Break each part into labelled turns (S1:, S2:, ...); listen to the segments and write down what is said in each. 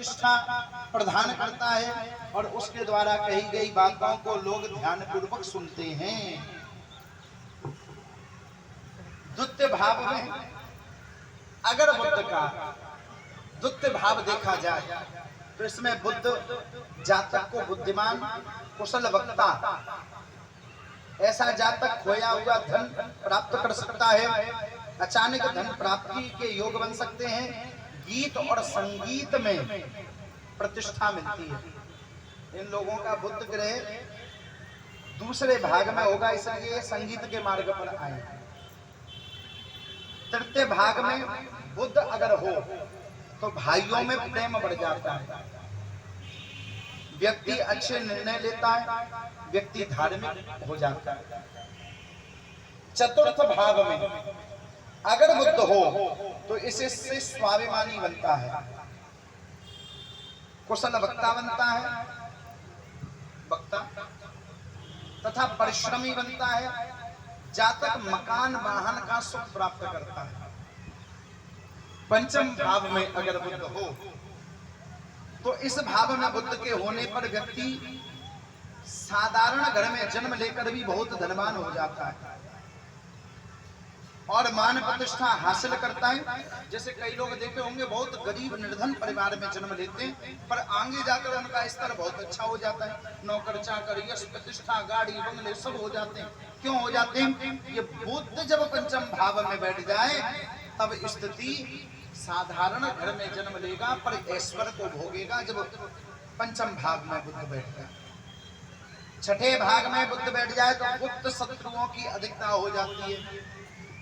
S1: प्रतिष्ठा प्रदान करता है और उसके द्वारा कही गई बातों को लोग ध्यान पूर्वक सुनते हैं। द्वितीय भाव में अगर बुद्ध का द्वितीय भाव देखा जाए तो इसमें बुद्ध जातक को बुद्धिमान कुशल वक्ता, ऐसा जातक खोया हुआ धन प्राप्त कर सकता है, अचानक धन प्राप्ति के योग बन सकते हैं, गीत और संगीत में प्रतिष्ठा मिलती है। इन लोगों का बुद्ध ग्रह दूसरे भाग में होगा, इसलिए संगीत के मार्ग पर आए। तृतीय भाग में बुद्ध अगर हो तो भाइयों में प्रेम बढ़ जाता है, व्यक्ति अच्छे निर्णय लेता है, व्यक्ति धार्मिक हो जाता है। चतुर्थ भाव में अगर बुद्ध हो तो इससे स्वाभिमानी बनता है, कुशल वक्ता बनता है, वक्ता तथा परिश्रमी बनता है, जातक मकान वाहन का सुख प्राप्त करता है। पंचम भाव में अगर बुद्ध हो तो इस भाव में बुद्ध के होने पर व्यक्ति साधारण घर में जन्म लेकर भी बहुत धनवान हो जाता है और मान प्रतिष्ठा हासिल करता है। जैसे कई लोग देखे होंगे बहुत गरीब निर्धन परिवार में जन्म लेते हैं पर आगे जाकर उनका स्तर बहुत अच्छा हो जाता है, नौकर चाकर यश प्रतिष्ठा गाड़ी बंगले सब हो जाते हैं। क्यों हो जाते हैं? ये बुद्ध जब पंचम भाव में बैठ जाए तब स्थिति साधारण घर में जन्म लेगा पर ऐश्वर्य को भोगेगा जब पंचम भाव में बुद्ध बैठ जाए। छठे भाग में बुद्ध बैठ जाए तो गुप्त शत्रुओं की अधिकता हो जाती है।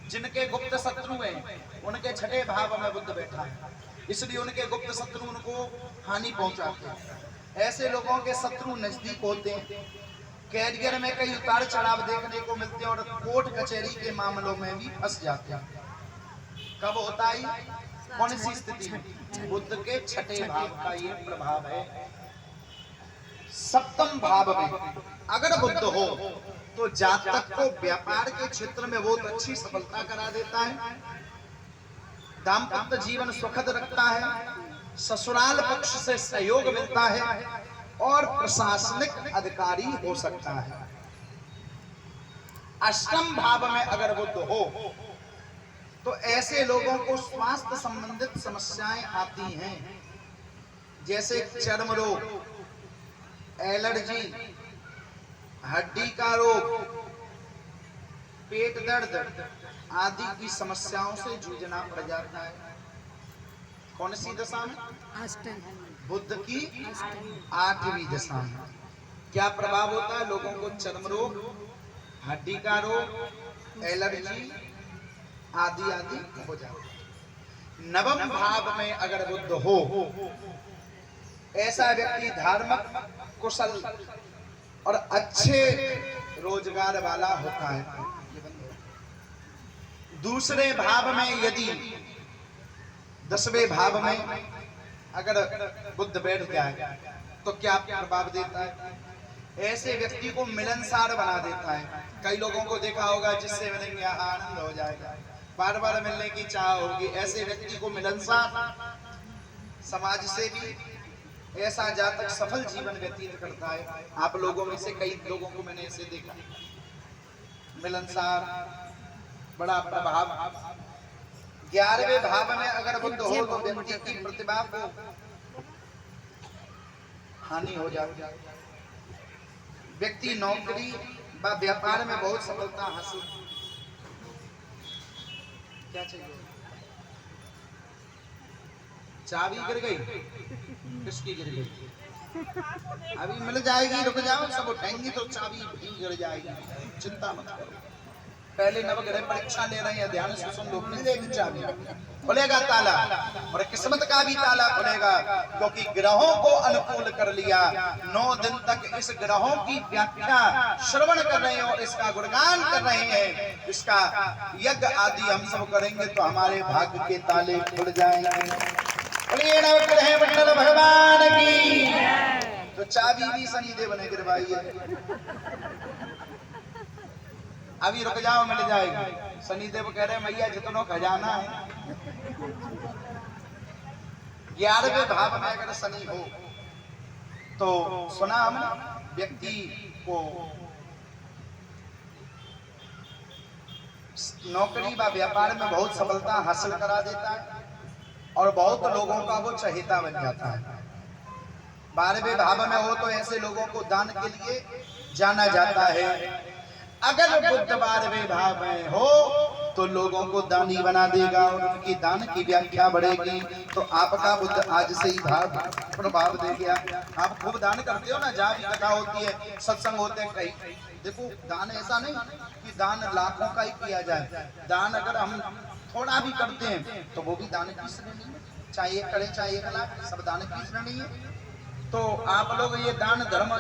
S1: जिनके गुप्त शत्रु हैं उनके छठे भाव में बुद्ध बैठा है, इसलिए उनके गुप्त शत्रु उनको हानि पहुंचाते हैं। ऐसे लोगों के शत्रु नजदीक होते हैं, कैरियर में कई उतार चढ़ाव देखने को मिलते हैं और कोर्ट कचहरी के मामलों में भी फंस जाते हैं। कब होता है? कौन सी स्थिति में? बुद्ध के छठे भाव का ये प्रभाव है। सप्तम भाव में अगर बुद्ध हो तो जातक को व्यापार के क्षेत्र में बहुत अच्छी सफलता करा देता है, दाम्पत्य जीवन सुखद रखता है, ससुराल पक्ष से सहयोग मिलता है और प्रशासनिक अधिकारी हो सकता है। अष्टम भाव में अगर बुद्ध हो तो ऐसे लोगों को स्वास्थ्य संबंधित समस्याएं आती हैं, जैसे चर्म रोग, एलर्जी, हड्डी का रोग, पेट दर्द आदि की समस्याओं से जूझना पड़ जाता है। कौन सी दशा में? बुद्ध की 8वीं दशा में। क्या प्रभाव होता है? लोगों को चर्म रोग, हड्डी का रोग, एलर्जी आदि आदि हो जाता है। नवम भाव में अगर बुद्ध हो ऐसा व्यक्ति धार्मिक, कुशल और अच्छे रोजगार वाला होता है। दूसरे भाव में यदि 10वें भाव में अगर बुद्ध बैठ जाए तो क्या प्रभाव देता है? ऐसे व्यक्ति को मिलनसार बना देता है। कई लोगों को देखा होगा जिससे मिलेंगे आनंद हो जाएगा, बार बार मिलने की चाह होगी। ऐसे व्यक्ति को मिलनसार, समाज से भी ऐसा जातक सफल जीवन व्यतीत करता है। आप लोगों में से कई लोगों को मैंने ऐसे देखा, मिलनसार, बड़ा प्रभाव। 11वें भाव में अगर बुद्ध हो तो व्यक्ति की प्रतिभा को हानि हो जाती है। व्यक्ति नौकरी व व्यापार में बहुत सफलता हासिल। क्या चाहिए? चाबी गिर गई? किसकी गिर गई? अभी मिल जाएगी, रुक जाओ, सब उठाएंगी तो चाबी भी गिर जाएगी, चिंता मत करो। पहले नवग्रह परीक्षा ले रहे हैं, ध्यान से सुन लो। मिल जाएगी चाबी, खुलेगा ताला और किस्मत का भी ताला खुलेगा, क्योंकि ग्रहों को अनुकूल कर लिया। 9 दिन तक इस ग्रहों की व्याख्या श्रवण कर रहे हैं और इसका गुणगान कर रहे हैं। इसका यज्ञ आदि हम सब करेंगे तो हमारे भाग्य के ताले खुल जाएंगे। नवग्रह मंडल भगवान की। तो चाबी भी शनिदेव ने गिरवाई है। अभी रुक जाओ, मिल जाएगी। शनिदेव कह रहे हैं मैया जितनों खजाना है 11वें भाव में अगर शनि हो तो सुना हमने व्यक्ति को नौकरी व व्यापार में बहुत सफलता हासिल करा देता है और बहुत लोगों का वो चहेता बन जाता है। 12वें भाव में हो तो ऐसे लोगों को दान के लिए जाना जाता है। अगर बुध 12वें भाव में हो तो लोगों को दानी बना देगा और उनकी दान की व्याख्या बढ़ेगी। तो आपका बुध आज से ही भाव प्रभाव दे गया। आप खूब दान करते हो ना, जहाँ भी कथा होती है, सत्संग होते हैं, कहीं देखो दान ऐसा नहीं कि दान लाखों का ही किया जाए। दान अगर हम थोड़ा भी करते हैं तो वो भी दान की श्रेणी है, चाहे 1 करें चाहे 1 लाख, सब दान की श्रेणी है। तो आप लोग ये दान धर्म